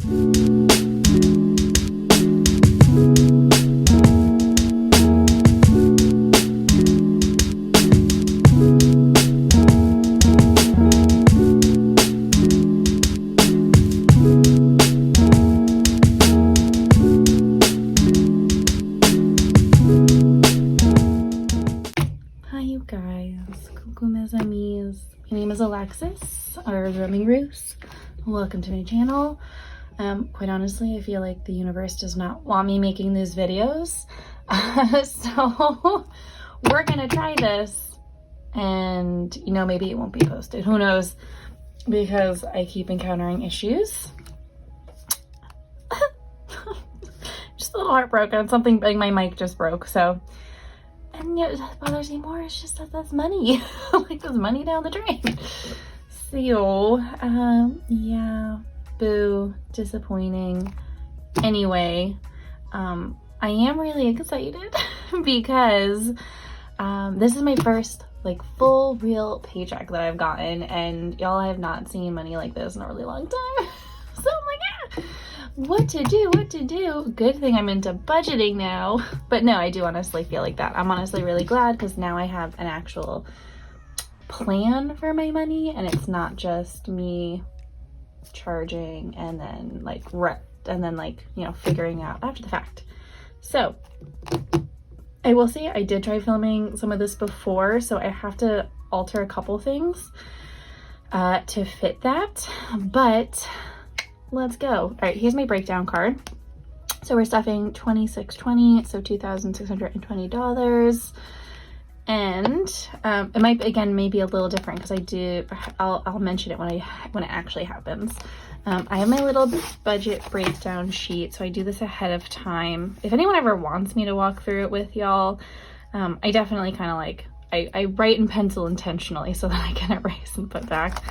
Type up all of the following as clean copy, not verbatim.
My name is Alexis, or Roaming Roos. Welcome to my channel. Quite honestly, I feel like the universe does not want me making these videos. So we're gonna try this, and maybe it won't be posted. Who knows? Because I keep encountering issues. Just a little heartbroken. Something like my mic just broke, so. And yet what bothers me more is just that that's money. Like, there's money down the drain. So, yeah, boo, disappointing. Anyway, I am really excited because this is my first full real paycheck that I've gotten, and y'all, I have not seen money like this in a really long time. So I'm like, what to do? Good thing I'm into budgeting now. But no, I do honestly feel like that. I'm honestly really glad because now I have an actual plan for my money, and it's not just me charging and then figuring out after the fact. So I will say I did try filming some of this before, so I have to alter a couple things to fit that, but let's go. All right, here's my breakdown card. So we're stuffing $2,620, so $2,620. And it might, again, maybe a little different because I'll mention it when it actually happens. I have my little budget breakdown sheet, so I do this ahead of time. If anyone ever wants me to walk through it with y'all, I definitely kind of I write in pencil intentionally so that I can erase and put back.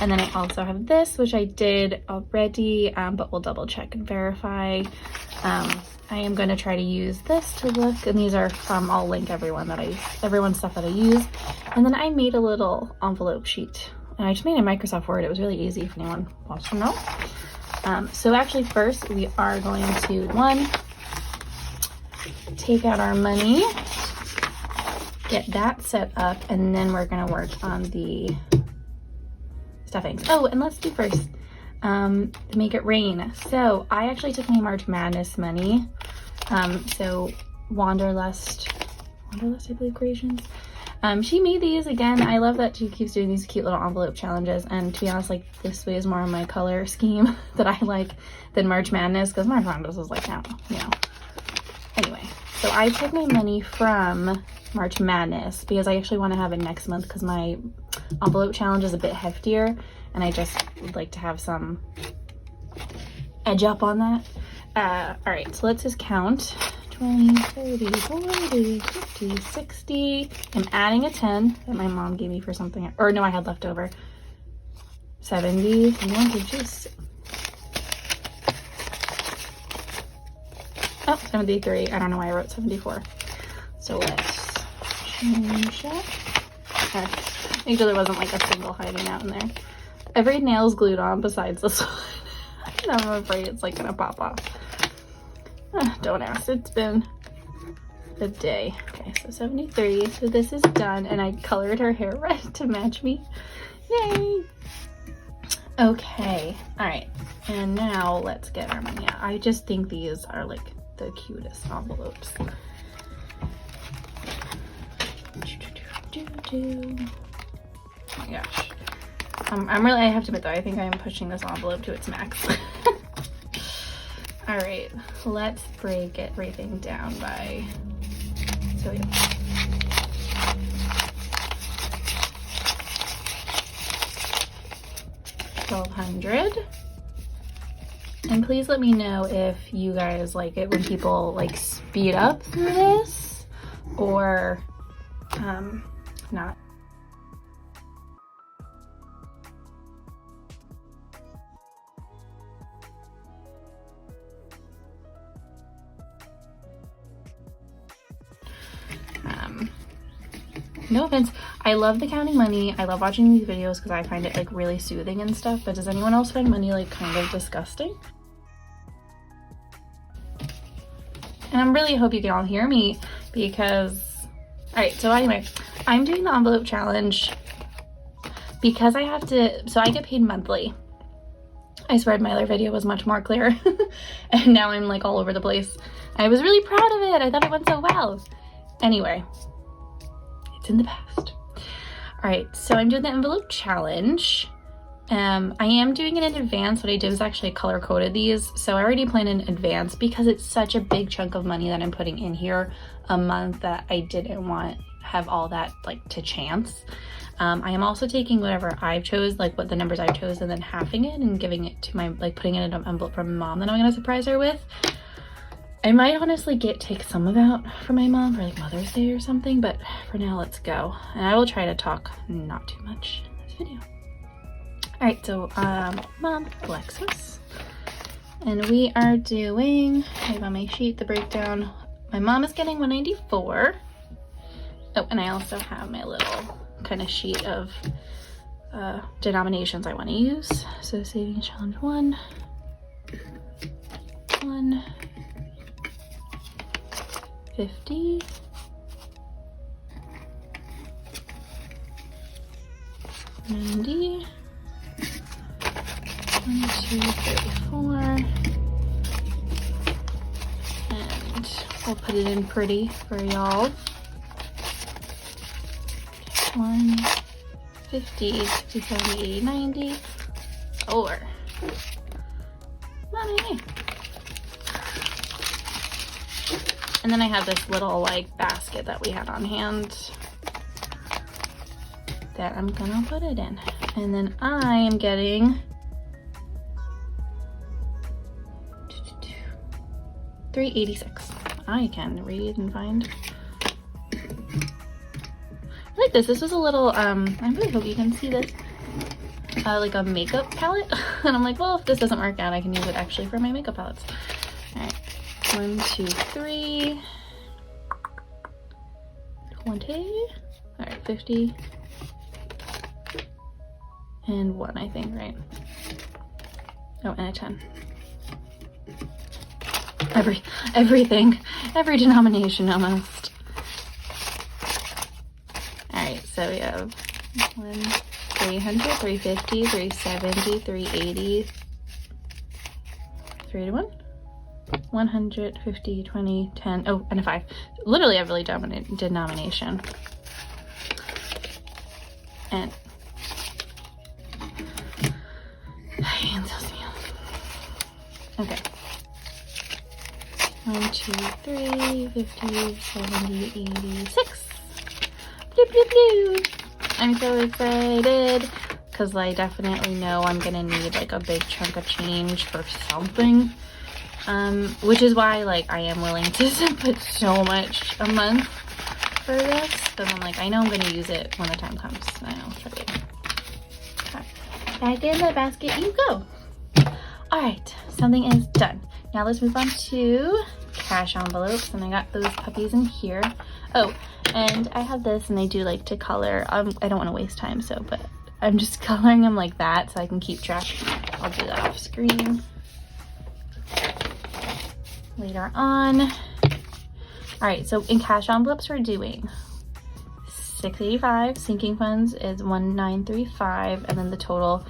And then I also have this, which I did already, but we'll double check and verify. I am going to try to use this to look, and these are from, I'll link everyone's stuff that I use. And then I made a little envelope sheet, and I just made it in Microsoft Word. It was really easy if anyone wants to know. So actually first we are going to, take out our money, get that set up, and then we're gonna work on the stuffings. Oh, and let's do first to make it rain. So I actually took my March Madness money. So Wanderlust, I believe, creations. She made these again. I love that she keeps doing these cute little envelope challenges, and to be honest, this way is more on my color scheme that I like than March Madness, because March Madness is anyway. So I took my money from March Madness because I actually want to have it next month because my envelope challenge is a bit heftier, and I just would like to have some edge up on that. All right, so let's just count. 20, 30, 40, 50, 60. I'm adding a 10 that my mom gave me for something, or no, I had left over. 70, 73. I don't know why I wrote 74. So let's change that. Make sure there wasn't a single hiding out in there. Every nail's glued on besides this one. And I'm afraid it's gonna pop off. Don't ask, it's been a day. Okay, so 73. So this is done, and I colored her hair red to match me. Yay! Okay, all right. And now let's get our money out. I just think these are the cutest envelopes. Oh my gosh. I have to admit though, I think I am pushing this envelope to its max. All right, let's break everything down by, so yeah. $1,200. And please let me know if you guys like it when people speed up through this or not. No offense, I love the counting money. I love watching these videos because I find it really soothing and stuff, but does anyone else find money kind of disgusting? And I really hope you can all hear me because, all right, so anyway, I'm doing the envelope challenge because I have to, so I get paid monthly. I swear my other video was much more clear and now I'm like all over the place. I was really proud of it. I thought it went so well. Anyway, it's in the past. All right, so I'm doing the envelope challenge. I am doing it in advance. What I did was actually color coded these. So I already planned in advance because it's such a big chunk of money that I'm putting in here a month that I didn't want have all that like to chance. I am also taking whatever I've chose, like what the numbers I've chose, and then halving it and giving it to my, like putting it in an envelope for my mom that I'm gonna surprise her with. I might honestly take some of that for my mom for like Mother's Day or something, but for now, let's go. And I will try to talk not too much in this video. All right, so Mom, Alexis, and we are doing, I have on my sheet the breakdown. My mom is getting 194. Oh, and I also have my little kind of sheet of denominations I want to use. So savings challenge 1, 50, 90, 1, 2, 34, and we'll put it in pretty for y'all. 1, 50, 60, 70, 80, 90, or 90. And then I have this little like basket that we had on hand that I'm gonna put it in. And then I am getting 386. I can read and find. I like this. This was a little, I really hope you can see this, like a makeup palette. And I'm like, well, if this doesn't work out, I can use it actually for my makeup palettes. All right, 1, 2, 3, 20, all right, 50, and 1, I think, right? Oh, and a 10. Everything, every denomination almost. So we have 300, 350, 370, 380, 381, 100, 50, 20, 10, oh, and a 5. Literally every denomination. And okay. 1, 2, 3, 50, 70, 86. Bloop, bloop, bloop. I'm so excited because I definitely know I'm gonna need like a big chunk of change for something, which is why like I am willing to put so much a month for this, because I'm like, I know I'm gonna use it when the time comes. I know, show you. Okay. Back in the basket you go. All right, something is done. Now let's move on to cash envelopes, and I got those puppies in here. Oh, and I have this, and I do like to color. I don't want to waste time, but I'm just coloring them like that so I can keep track. I'll do that off screen later on. All right, so in cash envelopes we're doing 685. Sinking funds is 1935, and then the total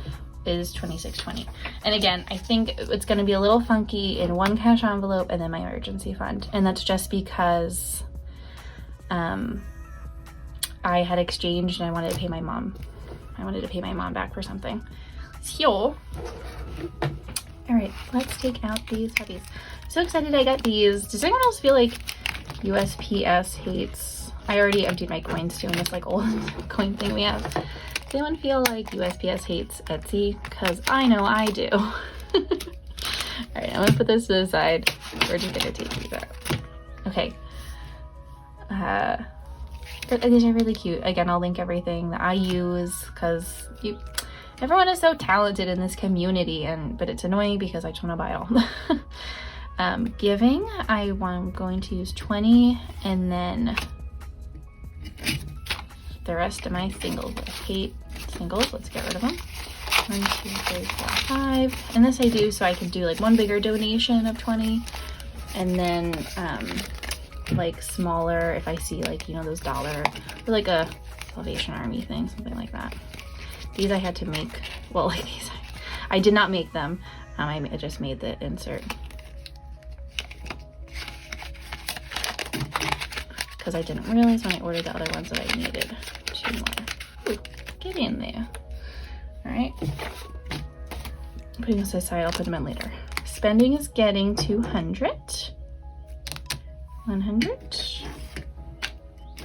is 2620. And again, I think it's going to be a little funky in one cash envelope and then my emergency fund, and that's just because I had exchanged and I wanted to pay my mom. Back for something. So, all right, let's take out these puppies. So excited I got these. Does anyone else feel like USPS hates? I already emptied my coins too in this like old coin thing we have. Does anyone feel like USPS hates Etsy? Because I know I do. All right, I'm gonna put this to the side. We're just gonna take these out. Okay. These are really cute. Again, I'll link everything that I use because everyone is so talented in this community, but it's annoying because I just want to buy it all. Giving, I'm going to use 20, and then the rest of my singles. I hate singles. Let's get rid of them. 1, 2, 3, 4, 5. And this I do so I can do like one bigger donation of 20. And then like smaller, if I see like, you know, those dollar, or like a Salvation Army thing, something like that. These I had to make, well, like these, I did not make them. I just made the insert. Because I didn't realize when I ordered the other ones that I needed 2 more. Ooh, get in there. All right. Putting this aside, I'll put them in later. Spending is getting 200. 100. I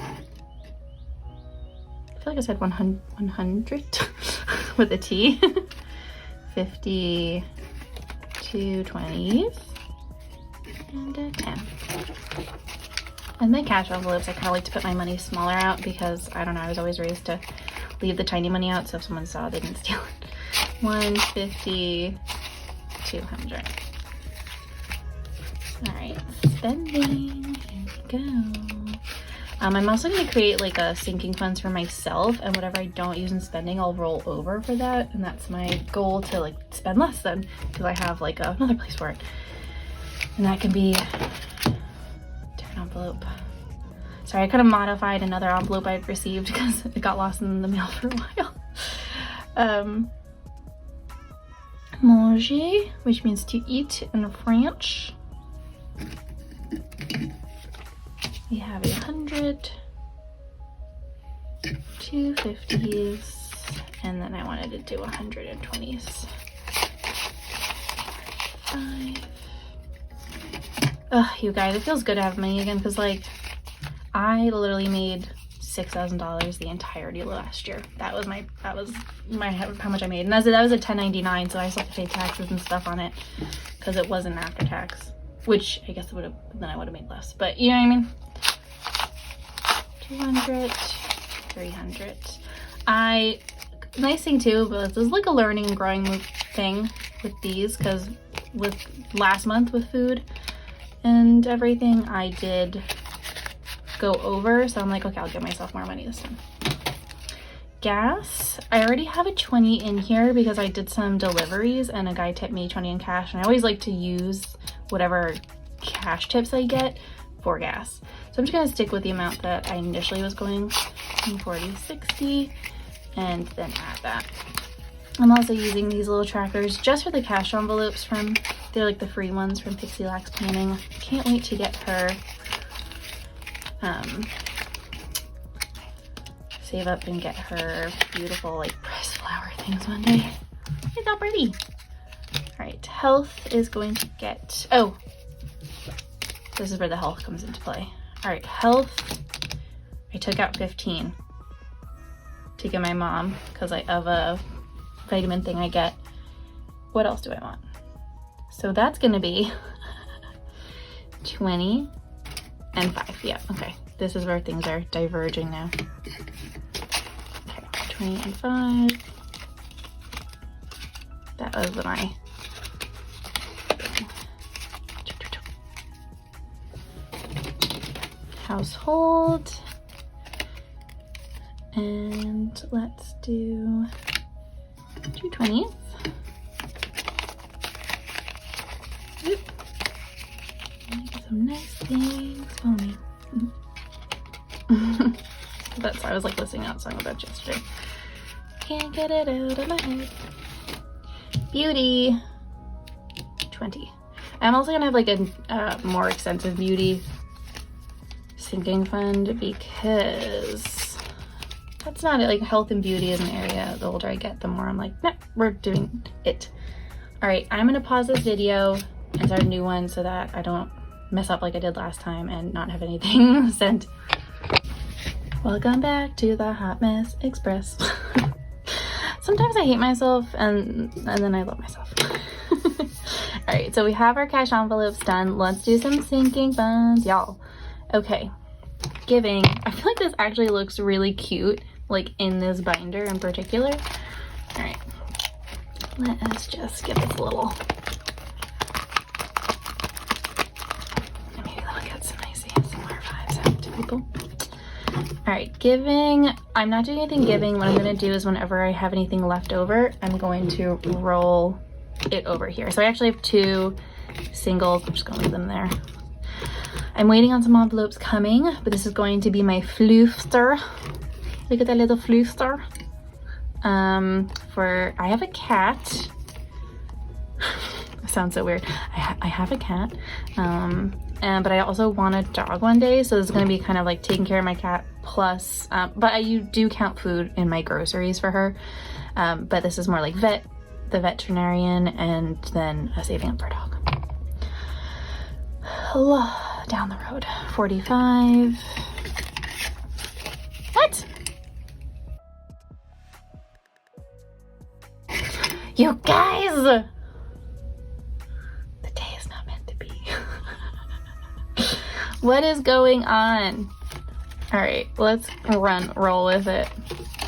feel like I said 100 with a T. 50, 2 20s, and a 10. And then cash envelopes, I kind of like to put my money smaller out because, I don't know, I was always raised to leave the tiny money out, so if someone saw it, they didn't steal it. 150, 200. All right, spending, here we go. I'm also going to create like a sinking funds for myself, and whatever I don't use in spending, I'll roll over for that. And that's my goal, to like spend less then, because I have like another place for it. And that can be a different envelope. Sorry, I kind of modified another envelope I'd received because it got lost in the mail for a while. Manger, which means to eat in French. We have 100, 2 50s, and then I wanted to do 120s. 5. Ugh, you guys, it feels good to have money again, because like I literally made $6,000 the entirety of last year. That was my how much I made, and that was a 1099, so I still have to pay taxes and stuff on it because it wasn't after tax, which I guess it would have, then I would have made less, but you know what I mean. 200, 300. Nice thing too, but this is like a learning and growing thing with these, because with last month with food and everything, I did go over, so I'm like, okay, I'll give myself more money this time. Gas, I already have a 20 in here because I did some deliveries and a guy tipped me 20 in cash, and I always like to use whatever cash tips I get for gas. So I'm just gonna stick with the amount that I initially was going, 40, 60, and then add that. I'm also using these little trackers just for the cash envelopes they're like the free ones from Pixie Lax Planning. Can't wait to get her, save up and get her beautiful like pressed flower things one day. It's all pretty. All right, health is going to get, oh, this is where the health comes into play. All right, health, I took out 15 to give my mom because I have a vitamin thing I get. What else do I want? So that's gonna be 20 and 5. Yeah, okay. This is where things are diverging now. Okay, 20 and 5. That was my household, and let's do 220s. Oop. Get some nice things for me. I was like listening to that song about yesterday. Can't get it out of my head. Beauty, 20. I'm also gonna have like a more extensive beauty sinking fund because that's not it. Like health and beauty is an area, the older I get, the more I'm like, nah, we're doing it. All right, I'm gonna pause this video and start a new one so that I don't mess up like I did last time and not have anything sent. Welcome back to the Hot Mess Express. Sometimes I hate myself and then I love myself. All right, so we have our cash envelopes done. Let's do some sinking funds, y'all. Okay, giving. I feel like this actually looks really cute, like in this binder in particular. All right, let us just give this a little. Maybe that'll get some nice ASMR vibes out to people. All right, giving. I'm not doing anything giving. What I'm gonna do is whenever I have anything left over, I'm going to roll it over here. So I actually have 2 singles. I'm just gonna leave them there. I'm waiting on some envelopes coming, but this is going to be my floofster. Look at that little floofster. I have a cat. It sounds so weird. I have a cat. But I also want a dog one day, so this is gonna be kind of like taking care of my cat plus, but I do count food in my groceries for her. But this is more like the veterinarian, and then a saving up for a dog. Down the road, 45. What? You guys! The day is not meant to be. What is going on? All right, let's roll with it.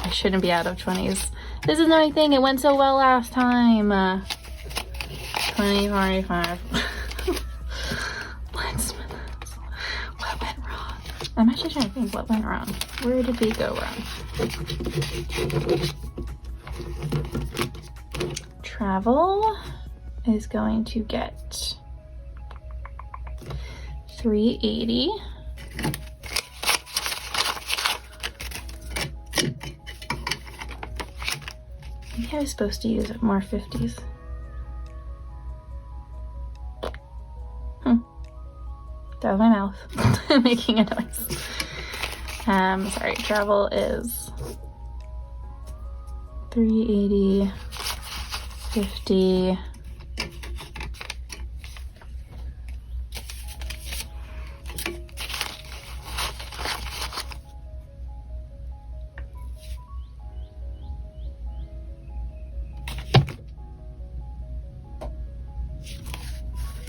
I shouldn't be out of 20s. This is the only thing, it went so well last time. 20, 45. What went wrong? I'm actually trying to think what went wrong. Where did we go wrong? Travel is going to get 380. Maybe I was supposed to use more 50s. That was my mouth making a noise. Sorry, travel is 380, 50.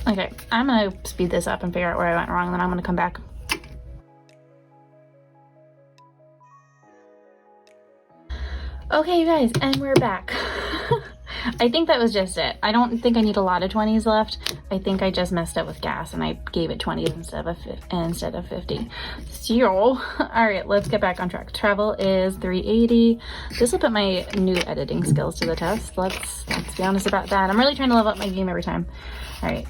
Okay, I'm gonna speed this up and figure out where I went wrong, then I'm gonna come back. Okay, you guys, and we're back. I think that was just it. I don't think I need a lot of 20s left. I think I just messed up with gas and I gave it 20s instead of 50. So, all right, let's get back on track. Travel is 380. This will put my new editing skills to the test. Let's be honest about that. I'm really trying to level up my game every time. All right,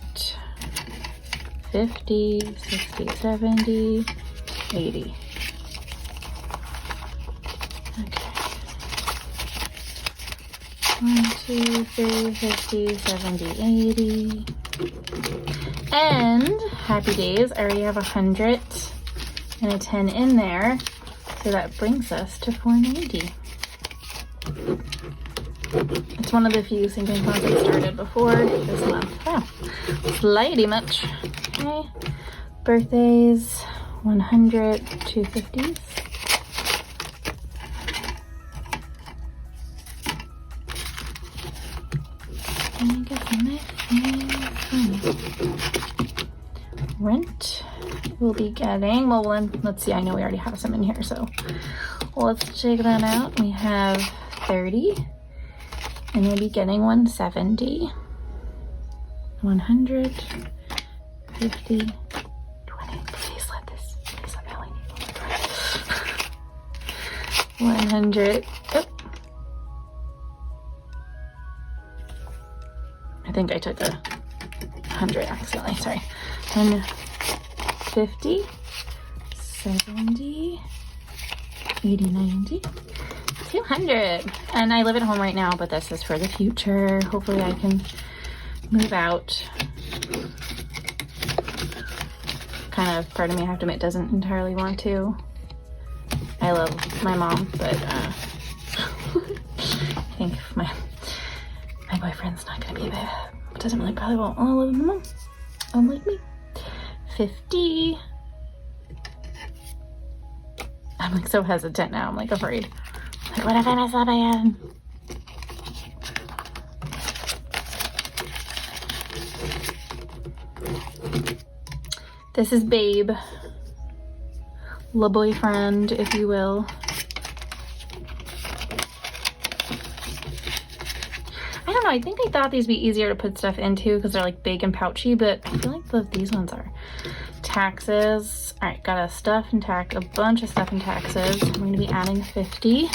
50, 60, 70, 80. Okay. 1, 2, 3, 50, 70, 80. And happy days, I already have 100 and a 10 in there. So that brings us to 490. It's one of the few sinking funds I started before this month. Wow, slightly much. Okay, birthdays, 100, 250s. Let me get some nice. Rent, we'll be getting, well, let's see, I know we already have some in here, so let's check that out. We have 30. And we'll be getting 170, 100, 50, 20. Please let me only need 100. Oh. I think I took a 100 accidentally, sorry. 150, 70, 80, 90. 200. And I live at home right now, but this is for the future. Hopefully I can move out. Kind of part of me, I have to admit, doesn't entirely want to. I love my mom, but I think my boyfriend's not gonna be there. Doesn't really probably won't live with my mom. Unlike me. 50. I'm like so hesitant now. I'm like afraid. Like, what if I mess up again? This is Babe. La boyfriend, if you will. I don't know, I think I thought these would be easier to put stuff into because they're like big and pouchy, but I feel like these ones are. Taxes. All right, got a bunch of stuff in taxes. I'm going to be adding 50.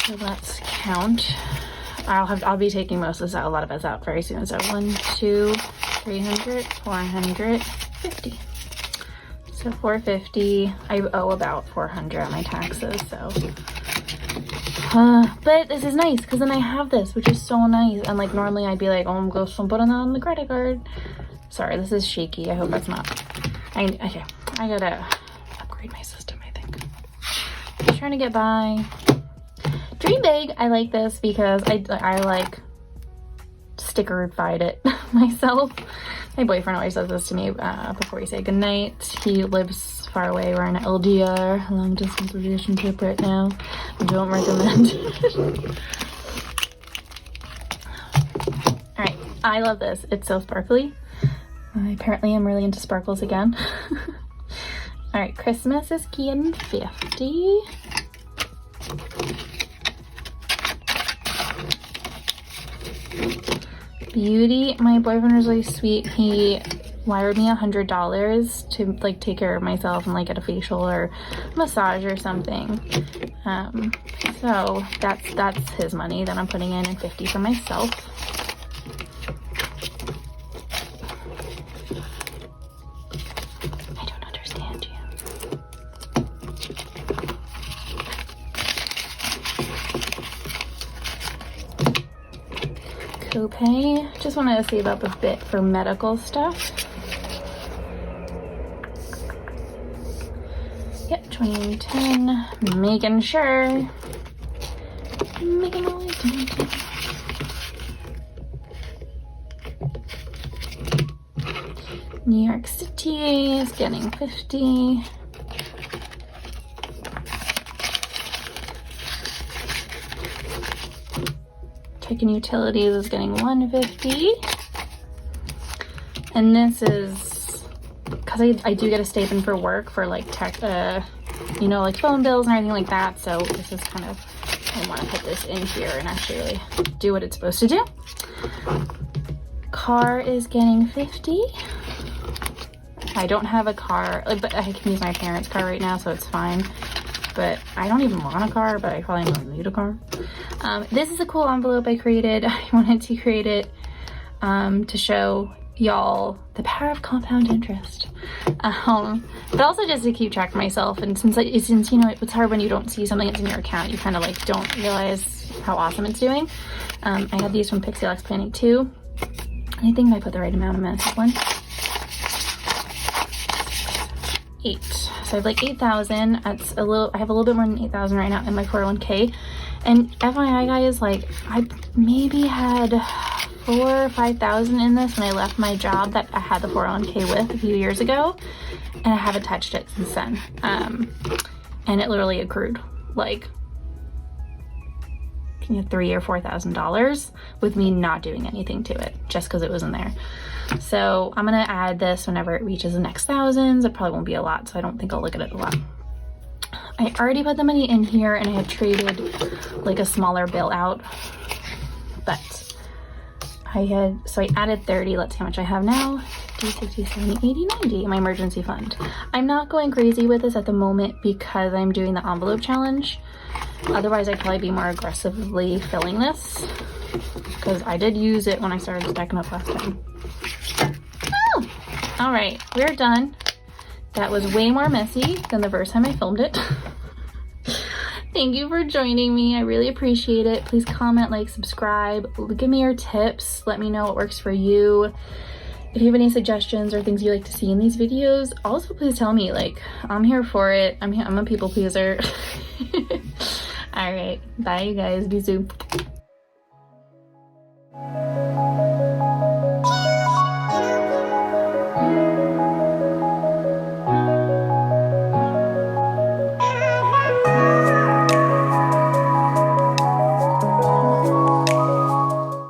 So let's count. I'll be taking most of this out, a lot of this out very soon. So 1, 2, 300, 450. So 450. I owe about 400 on my taxes, so. But this is nice because then I have this, which is so nice. And like normally I'd be like, oh, I'm going to put it on the credit card. Sorry, this is shaky. I hope that's not. Okay, I gotta upgrade my system, I think. Just trying to get by. Dream big. I like this because I like stickerified it myself. My boyfriend always does this to me before we say goodnight. He lives far away. We're in an LDR, long distance relationship right now. I don't recommend. All right, I love this. It's so sparkly. Apparently I'm really into sparkles again. All right, Christmas is getting 50. Beauty, my boyfriend was really sweet. He wired me $100 to like take care of myself and like get a facial or massage or something. So that's his money that I'm putting in, and 50 for myself. I don't understand you. Copay, just want to save up a bit for medical stuff. Yep, 2010, making sure. Making all these changes. New York City is getting 50. Chicken Utilities is getting 150. And this is because I do get a stipend for work for like tech, you know, like phone bills and everything like that. So this is kind of, I want to put this in here and actually really do what it's supposed to do. Car is getting 50. I don't have a car, but I can use my parents' car right now, so it's fine. But I don't even want a car, but I probably don't need a car. This is a cool envelope I created. I wanted to create it to show y'all the power of compound interest. But also just to keep track of myself. And since you know, it's hard when you don't see something that's in your account, you kind of like don't realize how awesome it's doing. I had these from Pixie Alex Planning too. I think I put the right amount. I'm gonna take one. 8. So I have like 8,000. That's a little, I have a little bit more than 8,000 right now in my 401k. And FYI guys, like I maybe had 4,000 or 5,000 in this when I left my job that I had the 401k with a few years ago, and I haven't touched it since then. And it literally accrued like $3,000 or $4,000 with me not doing anything to it, just because it was in there. So I'm gonna add this whenever it reaches the next thousands. It probably won't be a lot, so I don't think I'll look at it a lot. I already put the money in here, and I had traded like a smaller bill out, but so I added 30. Let's see how much I have now. 50, 60, 70, 80, 90 in my emergency fund. I'm not going crazy with this at the moment because I'm doing the envelope challenge. Otherwise, I'd probably be more aggressively filling this because I did use it when I started stacking up last time. Oh, all right, we're done. That was way more messy than the first time I filmed it. Thank you for joining me. I really appreciate it. Please comment, like, subscribe. Give me your tips. Let me know what works for you. If you have any suggestions or things you like to see in these videos, also please tell me. Like, I'm here for it. I'm a people pleaser. All right. Bye, you guys. Be soon.